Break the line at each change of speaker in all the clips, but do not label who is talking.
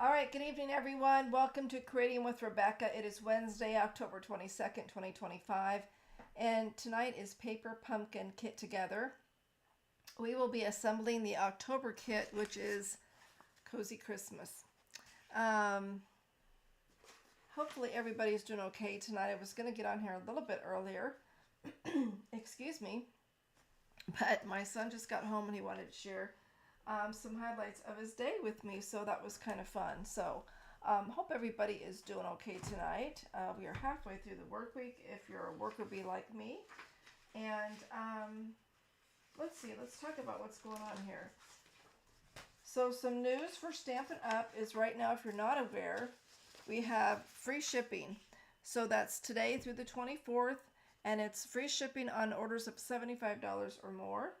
All right, good evening, everyone. Welcome to Creating with Rebecca. It is Wednesday, October 22nd, 2025, and tonight is Paper Pumpkin Kit Together. We will be assembling the October kit, which is Cozy Christmas. Um, Hopefully, everybody's doing okay tonight. I was going to get on here a little bit earlier. Excuse me. But my son just got home and he wanted to share some highlights of his day with me, so that was kind of fun. So, hope everybody is doing okay tonight. We are halfway through the work week if you're a worker bee like me. And let's see, let's talk about what's going on here. So, some news for Stampin' Up! Is right now, if you're not aware, we have free shipping. So, that's today through the 24th. And it's free shipping on orders of $75 or more.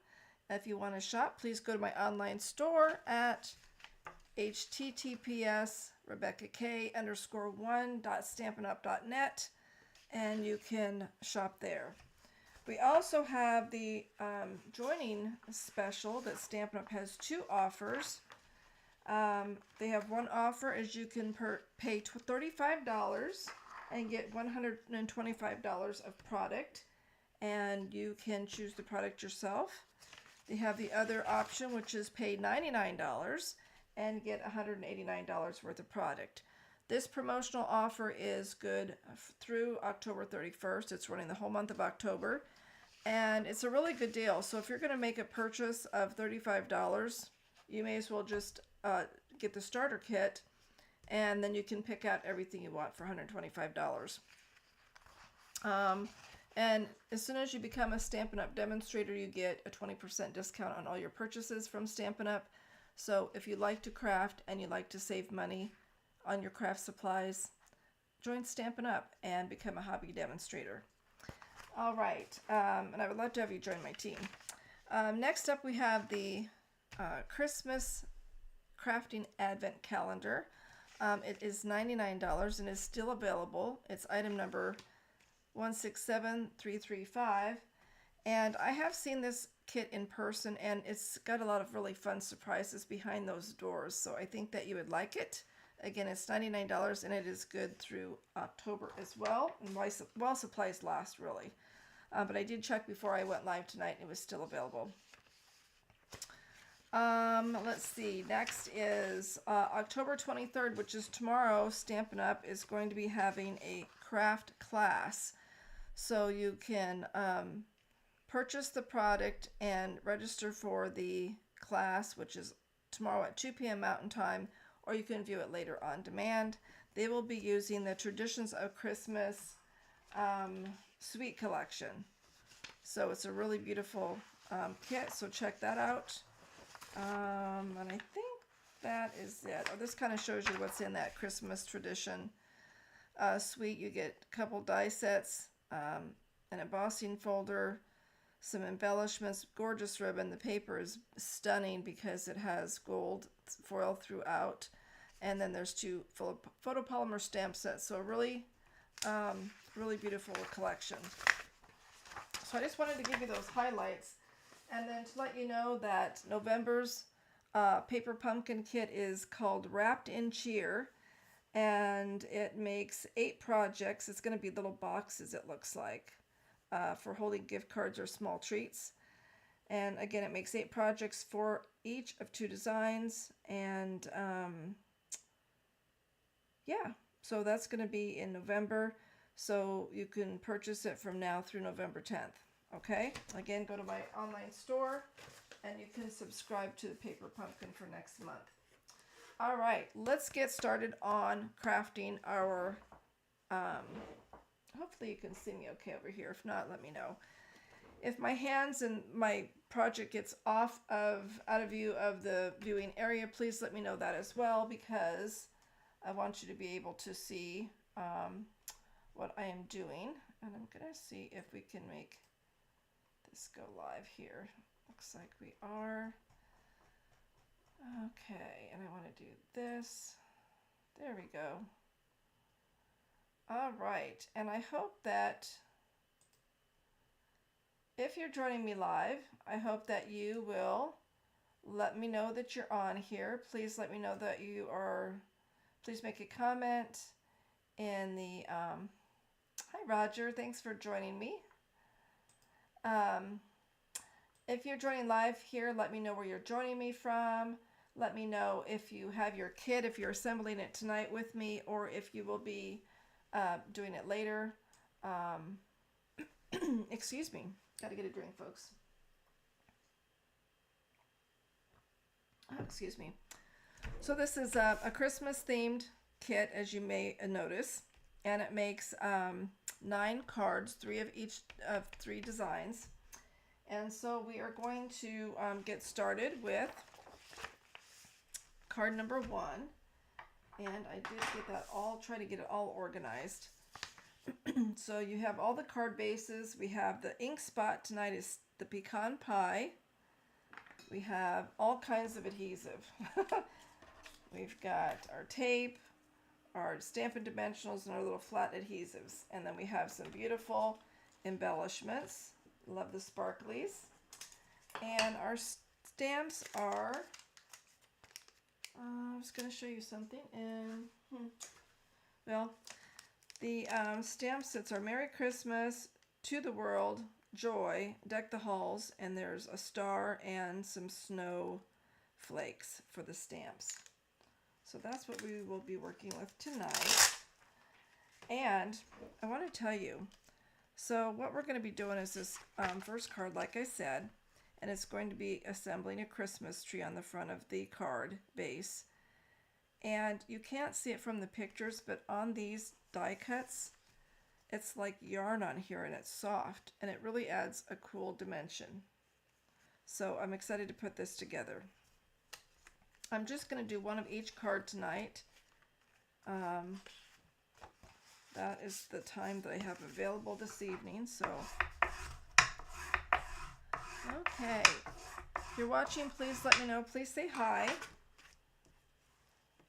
If you want to shop, please go to my online store at https://RebeccaK_1.stampinup.net, and you can shop there. We also have the joining special that Stampin' Up! Has two offers. They have one offer is you can pay $35 and get $125 of product, and you can choose the product yourself. They have the other option, which is pay $99 and get $189 worth of product. This promotional offer is good through October 31st. It's running the whole month of October, and it's a really good deal. So if you're going to make a purchase of $35, you may as well just get the starter kit, and then you can pick out everything you want for $125. And as soon as you become a Stampin' Up! Demonstrator, you get a 20% discount on all your purchases from Stampin' Up! So if you like to craft and you like to save money on your craft supplies, join Stampin' Up! And become a hobby demonstrator. All right, and I would love to have you join my team. Next up, we have the Christmas Crafting Advent Calendar. It is $99 and is still available. It's item number 167335, and I have seen this kit in person, and it's got a lot of really fun surprises behind those doors, so I think that you would like it. Again, it's $99 and it is good through October as well, and while supplies last, really. But I did check before I went live tonight and it was still available. Let's see, next is October 23rd, which is tomorrow. Stampin' Up! Is going to be having a craft class. So you can purchase the product and register for the class, which is tomorrow at 2 p.m. Mountain Time, or you can view it later on demand. They will be using the Traditions of Christmas Suite Collection. So it's a really beautiful kit, so check that out. And I think that is it. Oh, this kind of shows you what's in that Christmas tradition suite. You get a couple die sets, an embossing folder, some embellishments, gorgeous ribbon. The paper is stunning because it has gold foil throughout, and then there's two photopolymer stamp sets. So a really, really beautiful collection. So I just wanted to give you those highlights. And then to let you know that November's Paper Pumpkin Kit is called Wrapped in Cheer. And it makes 8 projects. It's going to be little boxes, it looks like, for holding gift cards or small treats. And again, it makes 8 projects for each of 2 designs. And yeah, so that's going to be in November. So you can purchase it from now through November 10th. Okay, again, go to my online store and you can subscribe to the Paper Pumpkin for next month. All right, let's get started on crafting our, hopefully you can see me okay over here. If not, let me know. If my hands and my project gets out of view of the viewing area, please let me know that as well, because I want you to be able to see what I am doing. And I'm going to see if we can make this go live here. Looks like we are. Okay, and I want to do this. There we go. All right, and I hope that if you're joining me live, I hope that you will let me know that you're on here. Please let me know that you are please make a comment in the, hi Roger, thanks for joining me. If you're joining live here, let me know where you're joining me from. Let me know if you have your kit, if you're assembling it tonight with me, or if you will be doing it later. Excuse me. Got to get a drink, folks. Excuse me. So this is a Christmas themed kit, as you may notice, and it makes 9 cards, 3 of each of 3 designs. And so we are going to get started with card number 1. And I did get that all, try to get it all organized. So you have all the card bases. We have the ink spot tonight is the pecan pie. We have all kinds of adhesive. We've got our tape, our Stampin' Dimensionals, and our little flat adhesives. And then we have some beautiful embellishments. Love the sparklies. And our stamps are, I was going to show you something. And, well, the stamp sets are Merry Christmas, To the World, Joy, Deck the Halls, and there's a star and some snow flakes for the stamps. So that's what we will be working with tonight. And I want to tell you, so what we're going to be doing is this first card, like I said, and it's going to be assembling a Christmas tree on the front of the card base. And you can't see it from the pictures, but on these die cuts, it's like yarn on here and it's soft, and it really adds a cool dimension. So I'm excited to put this together. I'm just going to do one of each card tonight. That is the time that I have available this evening. So, okay. If you're watching, please let me know. Please say hi.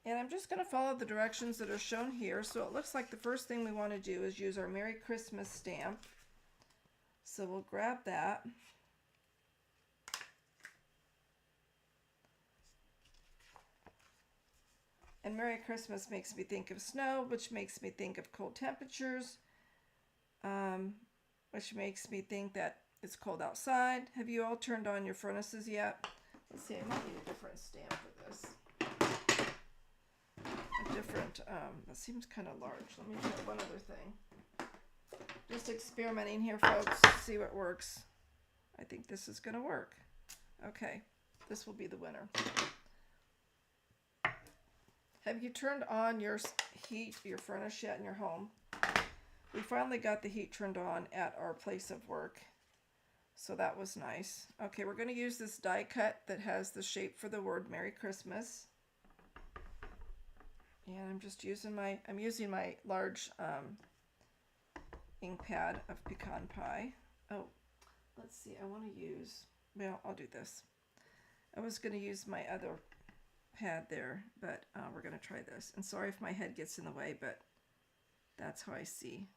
And I'm just going to follow the directions that are shown here. So it looks like the first thing we want to do is use our Merry Christmas stamp. So we'll grab that. And Merry Christmas makes me think of snow, which makes me think of cold temperatures, which makes me think that it's cold outside. Have you all turned on your furnaces yet? Let's see, I might need a different stamp for this. A different, that seems kind of large. Let me try one other thing. Just experimenting here, folks, to see what works. I think this is going to work. Okay, this will be the winner. Have you turned on your heat, your furnace yet in your home? We finally got the heat turned on at our place of work. So that was nice. Okay, we're going to use this die cut that has the shape for the word Merry Christmas. And I'm just using my, large ink pad of pecan pie. Oh, let's see, I want to use, well, I'll do this. I was going to use my other pad there, but we're going to try this. And sorry if my head gets in the way, but that's how I see.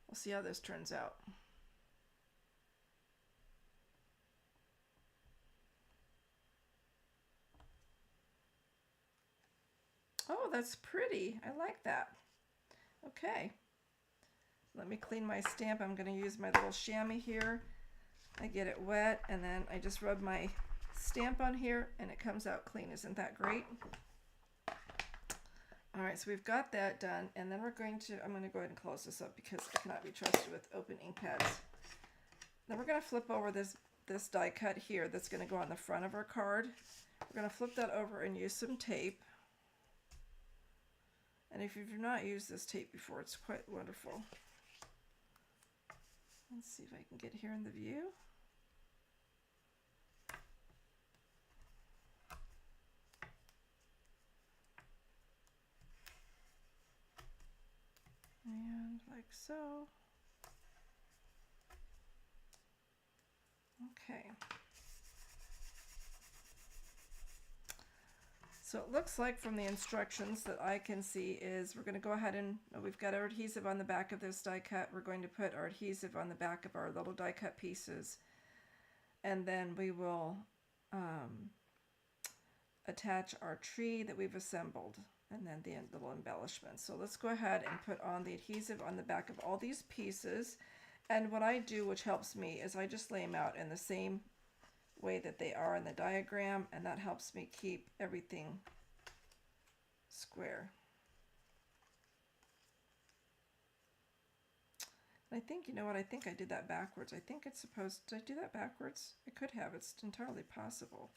We'll see how this turns out. Oh, that's pretty. I like that. Okay. Let me clean my stamp. I'm going to use my little chamois here. I get it wet, and then I just rub my stamp on here, and it comes out clean. Isn't that great? All right, so we've got that done, and then I'm going to go ahead and close this up because I cannot be trusted with open ink pads. Then we're going to flip over this die cut here that's going to go on the front of our card. We're going to flip that over and use some tape. And if you've not used this tape before, it's quite wonderful. Let's see if I can get here in the view. And like so. Okay. So it looks like from the instructions that I can see is we're going to go ahead and we've got our adhesive on the back of this die cut. We're going to put our adhesive on the back of our little die cut pieces, and then we will attach our tree that we've assembled, and then the little embellishments. So let's go ahead and put on the adhesive on the back of all these pieces. And what I do, which helps me, is I just lay them out in the same way that they are in the diagram, and that helps me keep everything square. And I think, you know what, I think I did that backwards. I think it's supposed, did I do that backwards? I could have, it's entirely possible.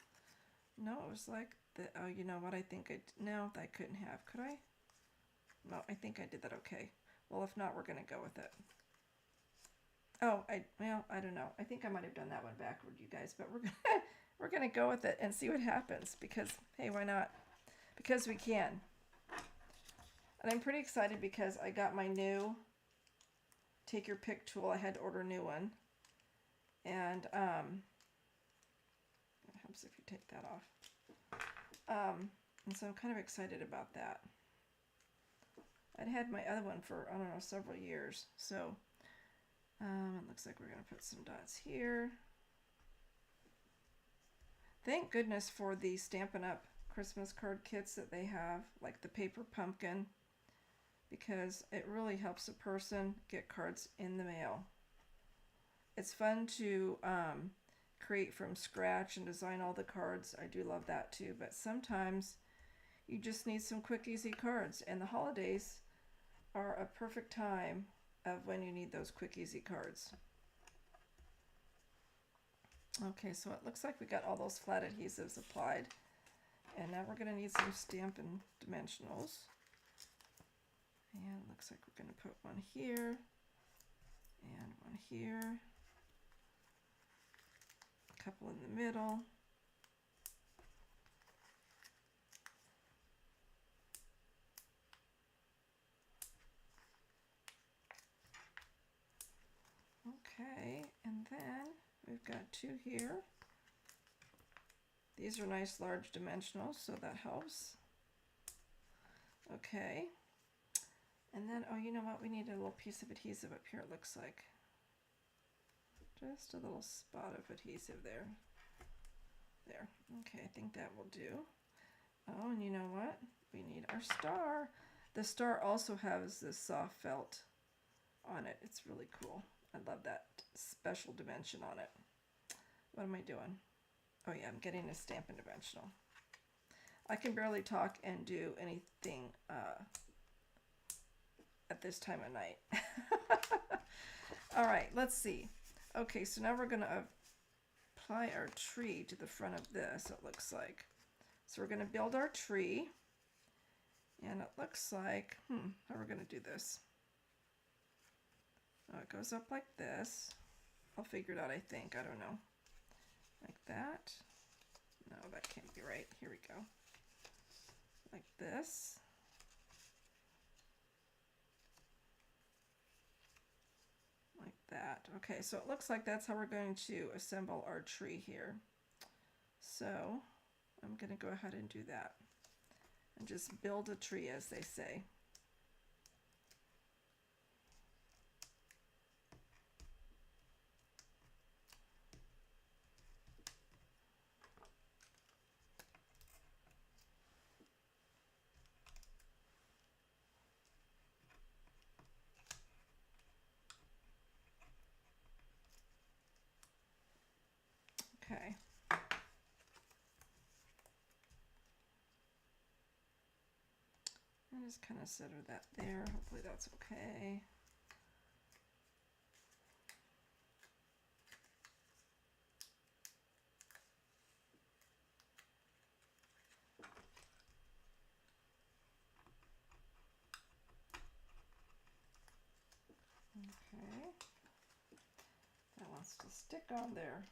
No, it was like the, oh, you know what, I think no, I couldn't have, could I? No, I think I did that okay. Well, if not, we're gonna go with it. Oh, well, I don't know. I think I might have done that one backward, you guys, but we're gonna go with it and see what happens, because hey, why not? Because we can. And I'm pretty excited because I got my new take your pick tool. I had to order a new one, and it helps if you take that off. And so I'm kind of excited about that. I'd had my other one for, I don't know, several years, so. It looks like we're going to put some dots here. Thank goodness for the Stampin' Up! Christmas card kits that they have, like the paper pumpkin, because it really helps a person get cards in the mail. It's fun to create from scratch and design all the cards. I do love that too, but sometimes you just need some quick, easy cards, and the holidays are a perfect time of when you need those quick, easy cards. Okay, so it looks like we got all those flat adhesives applied, and now we're going to need some Stampin' Dimensionals. And it looks like we're going to put one here and one here, a couple in the middle. Okay, and then we've got two here. These are nice large dimensionals, so that helps. Okay, and then, oh, you know what? We need a little piece of adhesive up here, it looks like. Just a little spot of adhesive there. There. Okay, I think that will do. Oh, and you know what? We need our star. The star also has this soft felt on it. It's really cool. I love that special dimension on it. What am I doing? Oh yeah, I'm getting a Stampin' Dimensional. I can barely talk and do anything at this time of night. All right, let's see. Okay, so now we're going to apply our tree to the front of this, it looks like. So we're going to build our tree, and it looks like, how we're going to do this. Oh, it goes up like this. I'll figure it out, I think. I don't know. Like that. No, that can't be right. Here we go. Like this. Like that. Okay, so it looks like that's how we're going to assemble our tree here. So I'm going to go ahead and do that. And just build a tree, as they say. Okay. I just kind of center that there. Hopefully that's okay. Okay. That wants to stick on there.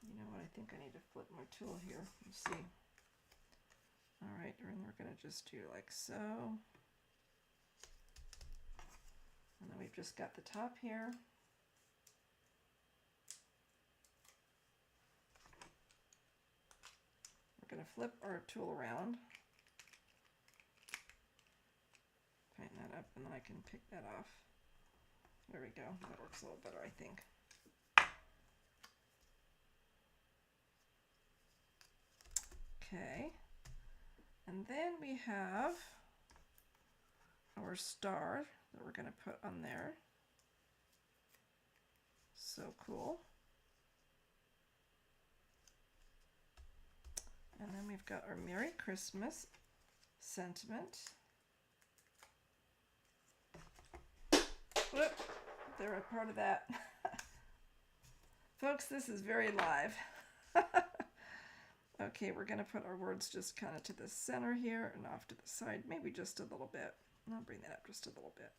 You know what, I think I need to flip my tool here. Let's see. All right, and we're going to just do like so. And then we've just got the top here. going to flip our tool around, tighten that up, and then I can pick that off. There we go. That works a little better, I think. Okay. And then we have our star that we're going to put on there. So cool. And then we've got our Merry Christmas sentiment. Whoop, they're a part of that. Folks, this is very live. Okay, we're going to put our words just kind of to the center here and off to the side, maybe just a little bit. I'll bring that up just a little bit,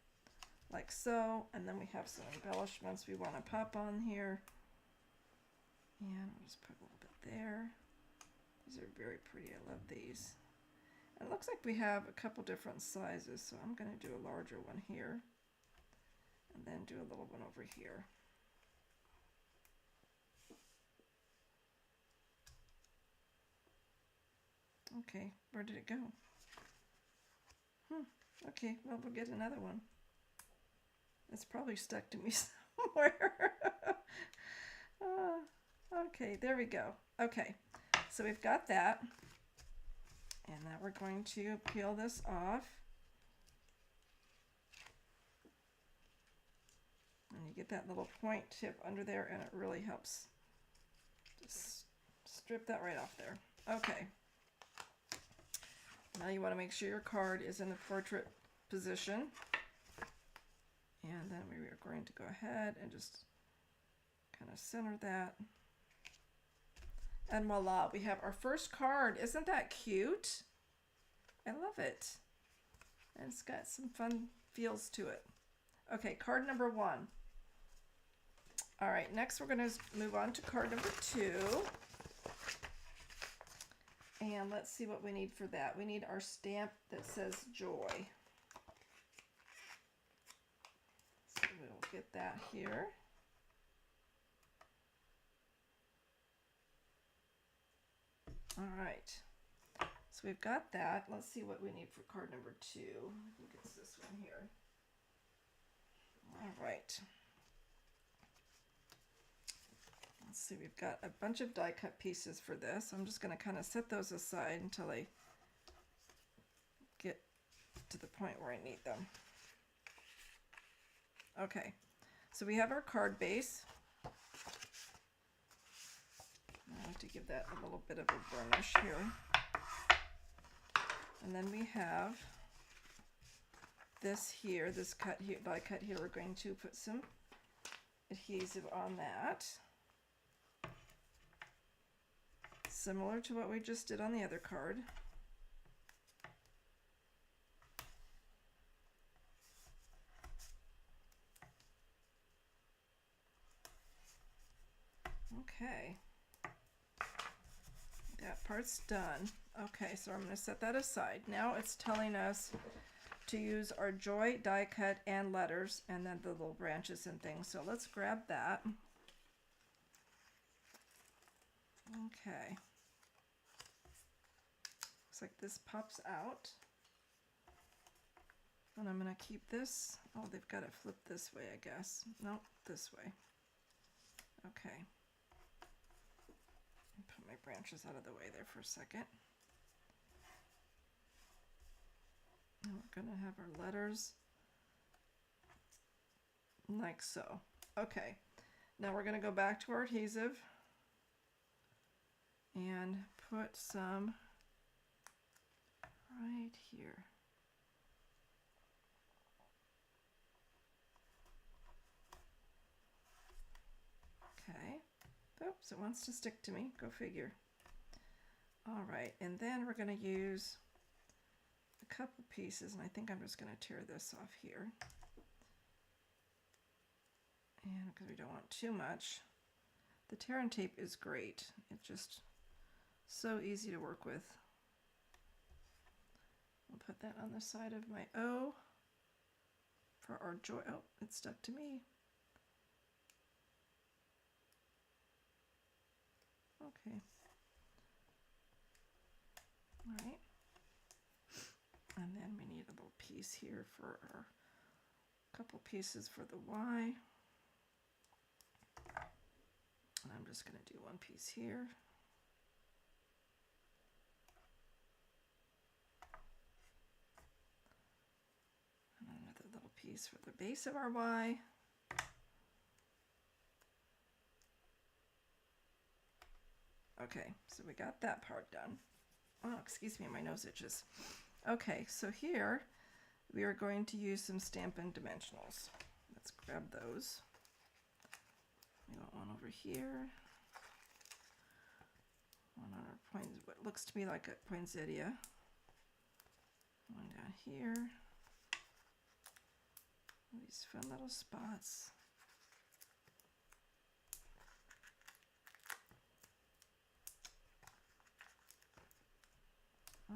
like so. And then we have some embellishments we want to pop on here. And we'll just put a little bit there. These are very pretty. I love these. And it looks like we have a couple different sizes, so I'm going to do a larger one here. And then do a little one over here. Okay, where did it go? Okay, well, we'll get another one. It's probably stuck to me somewhere. Okay, there we go. Okay, so we've got that. And now we're going to peel this off. And you get that little point tip under there, and it really helps. Just strip that right off there. Okay. Now you want to make sure your card is in the portrait position. And then we are going to go ahead and just kind of center that. And voila, we have our first card. Isn't that cute? I love it. And it's got some fun feels to it. Okay, card number 1. All right, next we're going to move on to card number 2. And let's see what we need for that. We need our stamp that says joy. So we'll get that here. All right. So we've got that. Let's see what we need for card number 2. I think it's this one here. All right. Let's see, we've got a bunch of die cut pieces for this. I'm just going to kind of set those aside until I get to the point where I need them. Okay, so we have our card base. I have to give that a little bit of a burnish here. And then we have this here, this cut here, die cut here. We're going to put some adhesive on that. Similar to what we just did on the other card. Okay, that part's done. Okay, so I'm going to set that aside. Now it's telling us to use our joy die cut and letters and then the little branches and things. So let's grab that. Okay. Looks like this pops out. And I'm going to keep this. Oh, they've got it flipped this way, I guess. Nope, this way. Okay. Put my branches out of the way there for a second. And we're going to have our letters like so. Okay. Now we're going to go back to our adhesive and put some right here. Okay. Oops, it wants to stick to me. Go figure. All right, and then we're going to use a couple pieces, and I think I'm just going to tear this off here. And because we don't want too much. The tear and tape is great. It's just so easy to work with. I'll put that on the side of my O for our joy. Oh, it stuck to me. Okay. piece here for our couple pieces for the Y. And I'm just going to do one piece here. And another little piece for the base of our Y. Okay, so we got that part done. Oh, excuse me, my nose itches. Okay, so here we are going to use some Stampin' Dimensionals. Let's grab those. We got one over here. One on our point, what looks to me like a poinsettia. One down here. These fun little spots.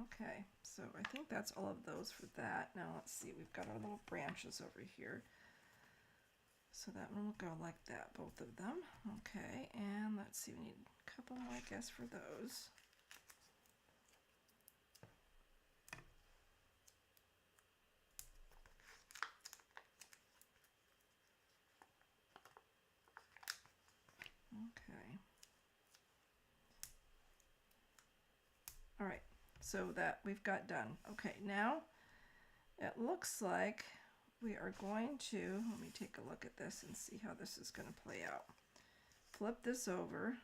Okay, so I think that's all of those for that. Now let's see, we've got our little branches over here. So that one will go like that, both of them. Okay, and let's see, we need a couple more, I guess, for those. Okay. All right, so that we've got done. Okay, now it looks like we are going to, let me take a look at this and see how this is going to play out. Flip this over.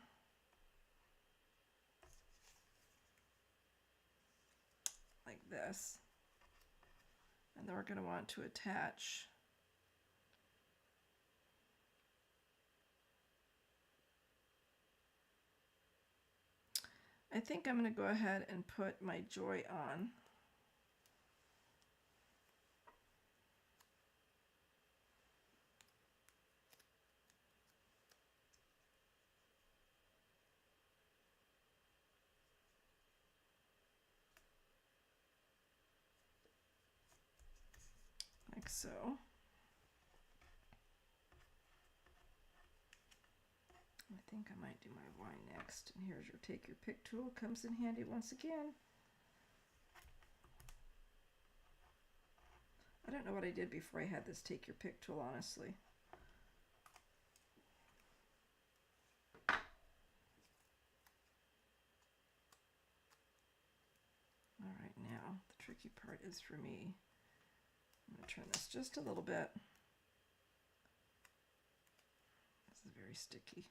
Like this. And then we're going to want to attach I think I'm going to go ahead and put my Joy on. Like so. I think I might do my Y next. And here's your Take Your Pick tool. Comes in handy once again. I don't know what I did before I had this Take Your Pick tool, honestly. All right, now the tricky part is for me. I'm going to turn this just a little bit. This is very sticky.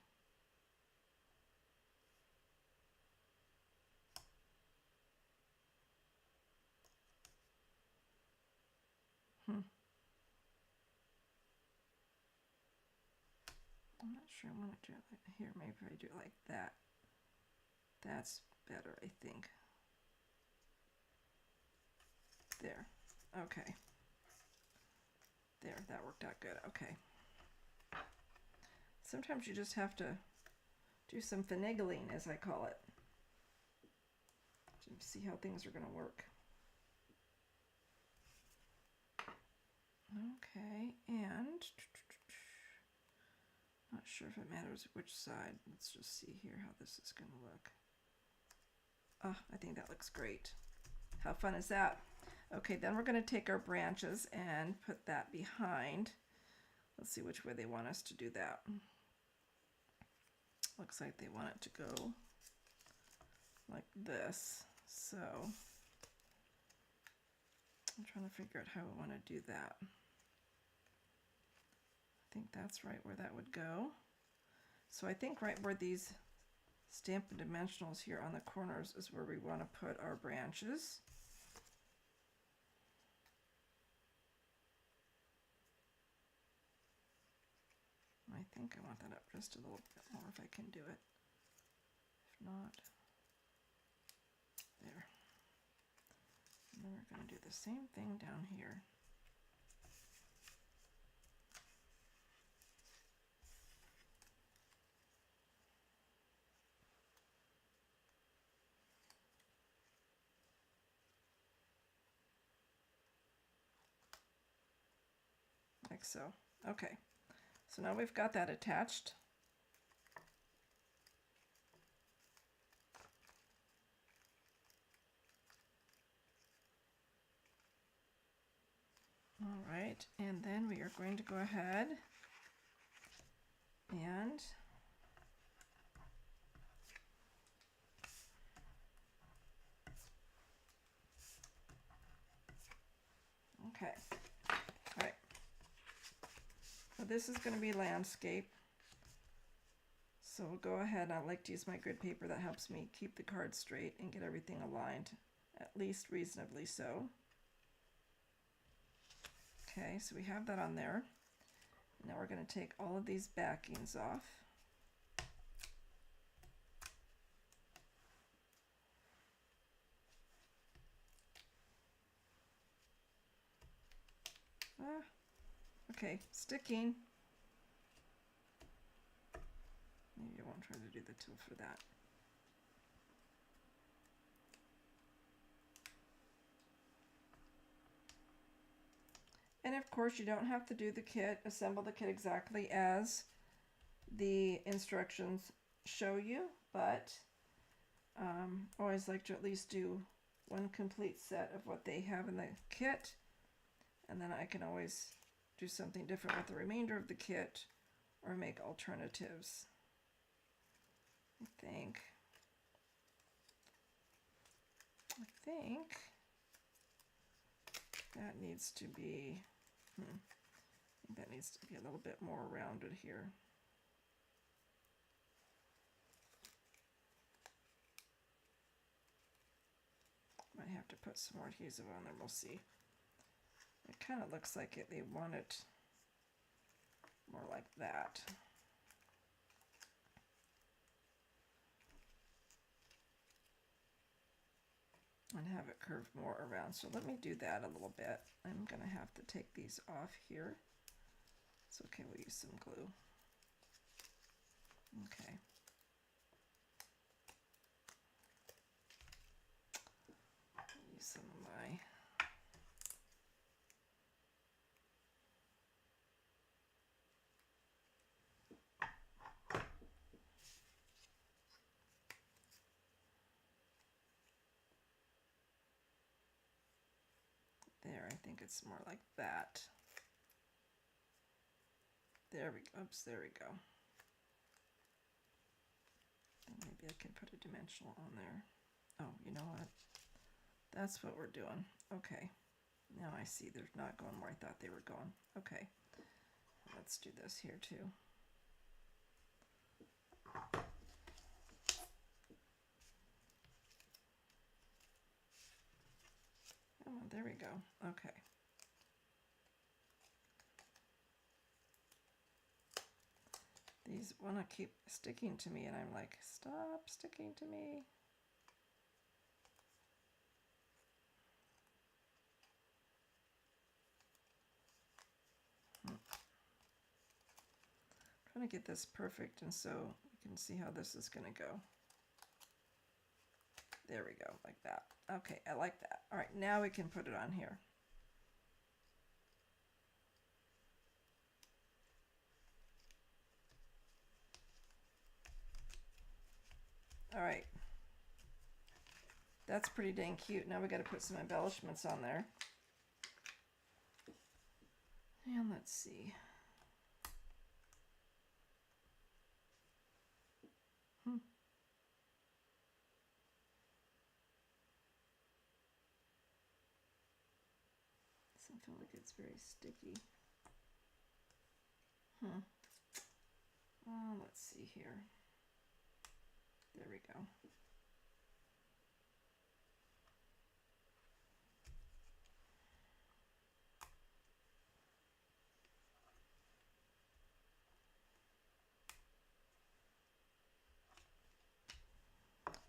I'm not sure I want to do it like here. Maybe if I do it like that. That's better, I think. There. Okay. There, that worked out good. Okay. Sometimes you just have to do some finagling, as I call it, to see how things are going to work. Okay, and not sure if it matters which side. Let's just see here how this is going to look. Ah, I think that looks great. How fun is that? Okay, then we're going to take our branches and put that behind. Let's see which way they want us to do that. Looks like they want it to go like this. So I'm trying to figure out how we want to do that. I think that's right where that would go. So I think right where these Stampin' Dimensionals here on the corners is where we want to put our branches. I think I want that up just a little bit more if I can do it. If not, there. And then we're going to do the same thing down here. Like so. Okay. So now we've got that attached. right, and then we are going to go ahead and okay, all right. So this is going to be landscape. So we'll go ahead. I like to use my grid paper. That helps me keep the card straight and get everything aligned, at least reasonably so. Okay, so we have that on there. Now we're going to take all of these backings off. Okay, sticking. Maybe I won't try to do the tool for that. And of course, you don't have to do the kit, assemble the kit exactly as the instructions show you, but always like to at least do one complete set of what they have in the kit, and then I can always do something different with the remainder of the kit or make alternatives. I think that needs to be, I think that needs to be a little bit more rounded here. Might have to put some more adhesive on there, we'll see. It kind of looks like they want it more like that. And have it curve more around. So let me do that a little bit. I'm going to have to take these off here. It's okay, we'll use some glue. Okay. Use some of my there, I think it's more like that. There we go. Oops, there we go. And maybe I can put a dimensional on there. Oh, you know what? That's what we're doing. Okay. Now I see they're not going where I thought they were going. Okay. Let's do this here too. Oh, there we go. Okay. These want to keep sticking to me, and I'm like, stop sticking to me. Trying to get this perfect, and so you can see how this is going to go. There we go, like that. Okay, I like that. All right, now we can put it on here. All right. That's pretty dang cute. Now we got to put some embellishments on there. And let's see. Doesn't feel like it's very sticky. Let's see here. There we go.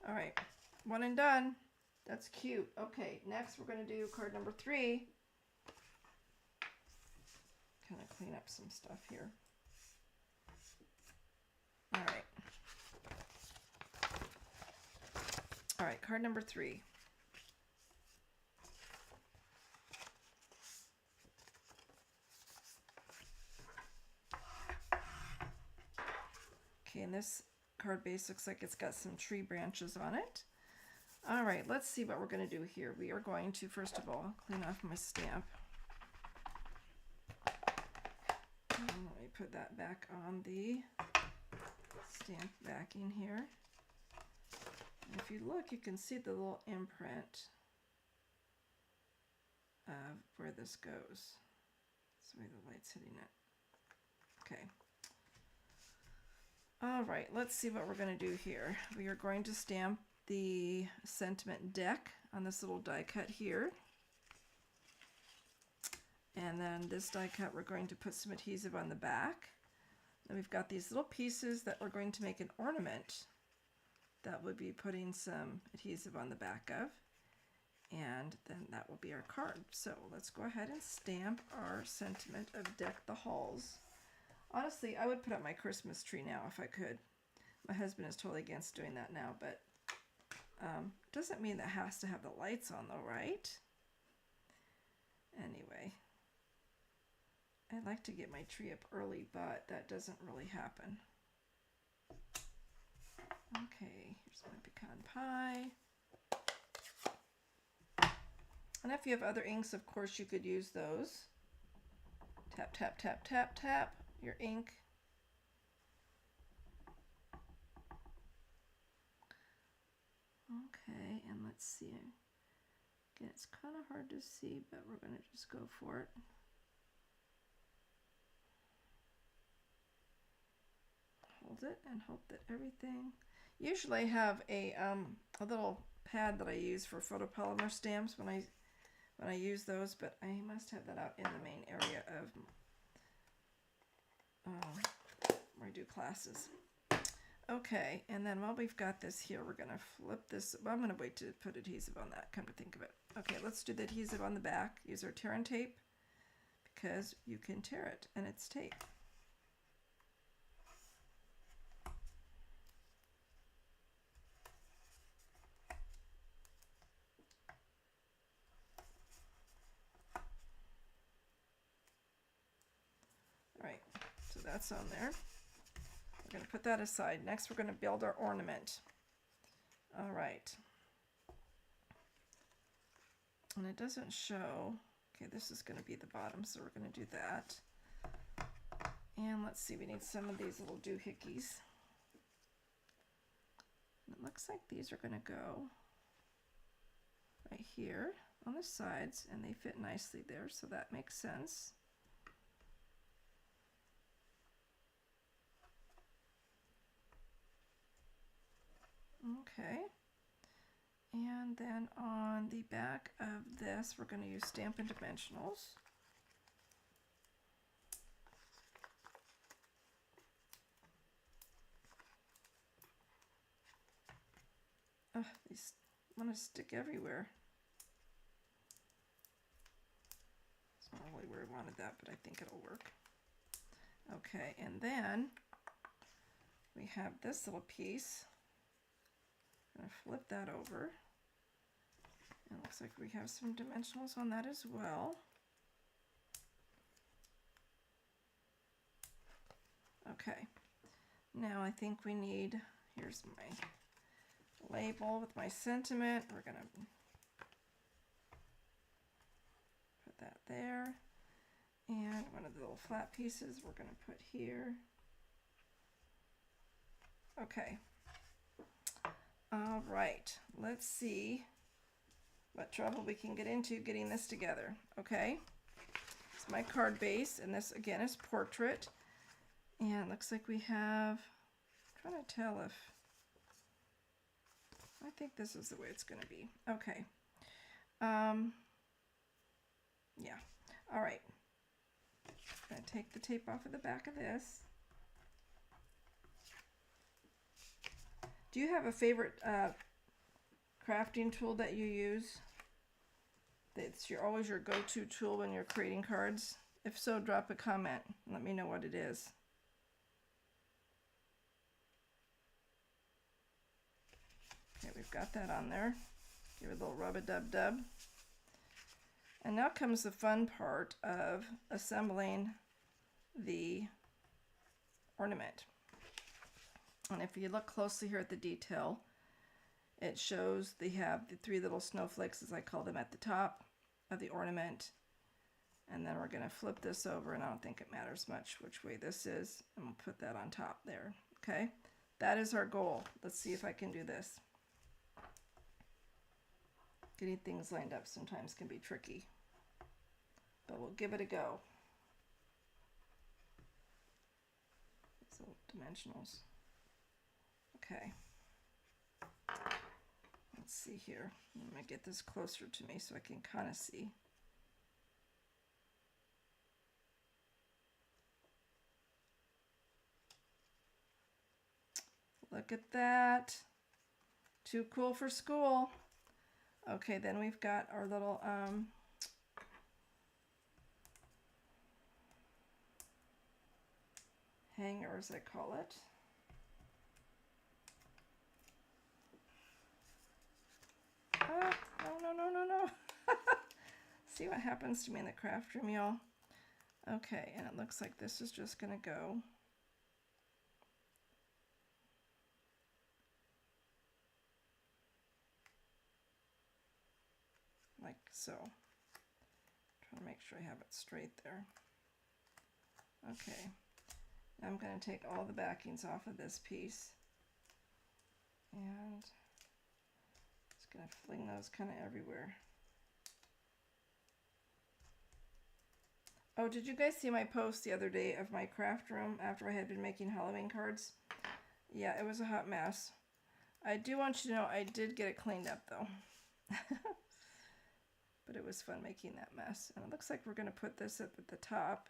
All right, one and done. That's cute. Okay, next we're going to do card number 3. Kind of clean up some stuff here. All right. All right, card number 3. Okay, and this card base looks like it's got some tree branches on it. All right, let's see what we're going to do here. We are going to, first of all, clean off my stamp. put that back on the stamp backing here. And if you look, you can see the little imprint of where this goes. That's the way the light's hitting it. Okay. All right, let's see what we're going to do here. We are going to stamp the sentiment deck on this little die cut here. And then this die cut, we're going to put some adhesive on the back. Then we've got these little pieces that we're going to make an ornament that we'll be putting some adhesive on the back of. And then that will be our card. So let's go ahead and stamp our sentiment of Deck the Halls. Honestly, I would put up my Christmas tree now if I could. My husband is totally against doing that now, but doesn't mean that has to have the lights on though, right? Anyway, I'd like to get my tree up early, but that doesn't really happen. Okay, here's my pecan pie. And if you have other inks, of course, you could use those. Tap, tap, tap, tap, tap your ink. Okay, and let's see. Again, it's kind of hard to see, but we're going to just go for it. Hold it and hope that everything... Usually I have a little pad that I use for photopolymer stamps when I use those, but I must have that out in the main area of where I do classes. Okay, and then while we've got this here, we're going to flip this. Well, I'm going to wait to put adhesive on that, come to think of it. Okay, let's do the adhesive on the back. Use our tear and tape because you can tear it and it's tape. Alright, so that's on there. We're going to put that aside. Next we're going to build our ornament. Alright. And it doesn't show. Okay, this is going to be the bottom, so we're going to do that. And let's see, we need some of these little doohickeys. And it looks like these are going to go right here on the sides, and they fit nicely there, so that makes sense. Okay, and then on the back of this, we're going to use Stampin' Dimensionals. These want to stick everywhere. It's not really where I wanted that, but I think it'll work. Okay, and then we have this little piece. I'm going to flip that over. It looks like we have some dimensionals on that as well. Okay, now I think we need, here's my label with my sentiment. We're going to put that there. And one of the little flat pieces we're going to put here. Okay. All right, let's see what trouble we can get into getting this together. Okay, it's my card base, and this again is portrait. And it looks like we have, I'm trying to tell if, I think this is the way it's going to be. Okay. Yeah. All right. I'm going to take the tape off of the back of this. Do you have a favorite crafting tool that you use? That's always your go-to tool when you're creating cards? If so, drop a comment and let me know what it is. Okay, we've got that on there. Give it a little rub-a-dub-dub. And now comes the fun part of assembling the ornament. And if you look closely here at the detail, it shows they have the three little snowflakes, as I call them, at the top of the ornament. And then we're going to flip this over, and I don't think it matters much which way this is. And we'll put that on top there. Okay, that is our goal. Let's see if I can do this. Getting things lined up sometimes can be tricky, but we'll give it a go. So dimensionals. Okay. Let's see here. I'm going to get this closer to me so I can kind of see. Look at that. Too cool for school. Okay, then we've got our little hanger, as I call it. Oh, no. See what happens to me in the craft room, y'all. Okay, and it looks like this is just going to go. Like so. Trying to make sure I have it straight there. Okay, now I'm going to take all the backings off of this piece, and just going to fling those kind of everywhere. Oh, did you guys see my post the other day of my craft room after I had been making Halloween cards? Yeah, it was a hot mess. I do want you to know I did get it cleaned up though. But it was fun making that mess. And it looks like we're going to put this up at the top.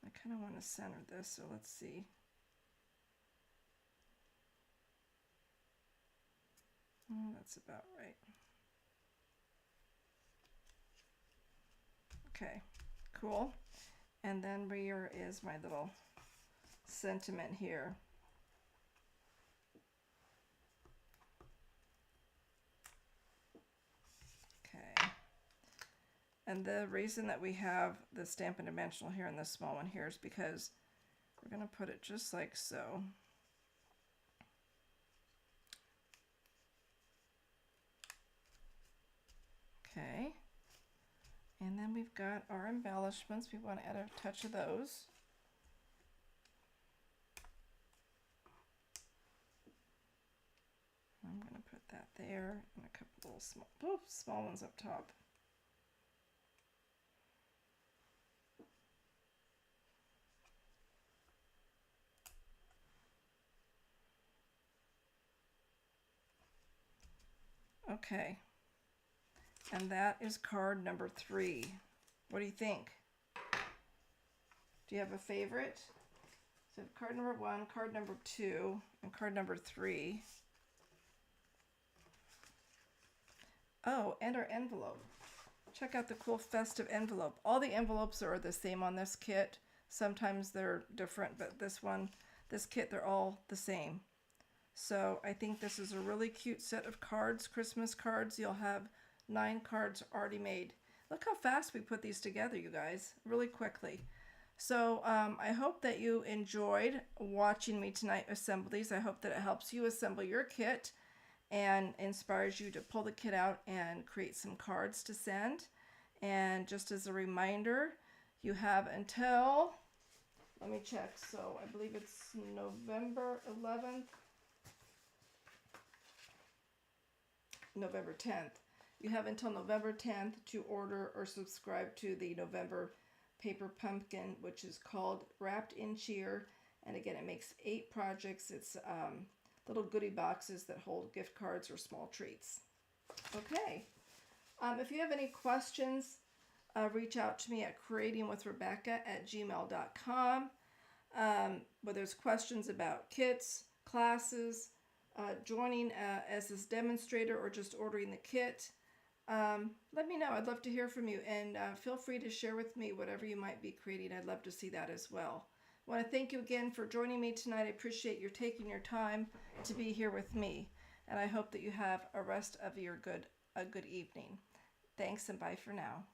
I kind of want to center this, so let's see. Oh, that's about right. Okay, cool. And then here is my little sentiment here. Okay. And the reason that we have the Stampin' Dimensional here and the small one here is because we're going to put it just like so. Okay. And then we've got our embellishments. We want to add a touch of those. I'm going to put that there and a couple little small ones up top. Okay. And that is card number 3. What do you think? Do you have a favorite? So card number 1, card number 2, and card number 3. Oh, and our envelope. Check out the cool festive envelope. All the envelopes are the same on this kit. Sometimes they're different, but this kit, they're all the same. So I think this is a really cute set of cards, Christmas cards. You'll have 9 cards already made. Look how fast we put these together, you guys, really quickly. So I hope that you enjoyed watching me tonight assemble these. I hope that it helps you assemble your kit and inspires you to pull the kit out and create some cards to send. And just as a reminder, you have until, let me check, so I believe it's November 11th, November 10th. You have until November 10th to order or subscribe to the November Paper Pumpkin, which is called Wrapped in Cheer. And again, it makes 8 projects. It's little goodie boxes that hold gift cards or small treats. Okay. If you have any questions, reach out to me at creatingwithrebecca@gmail.com. Whether it's questions about kits, classes, joining as this demonstrator, or just ordering the kit, let me know. I'd love to hear from you, and feel free to share with me whatever you might be creating. I'd love to see that as well. I want to thank you again for joining me tonight. I appreciate your taking your time to be here with me, and I hope that you have a rest of your good evening. Thanks, and bye for now.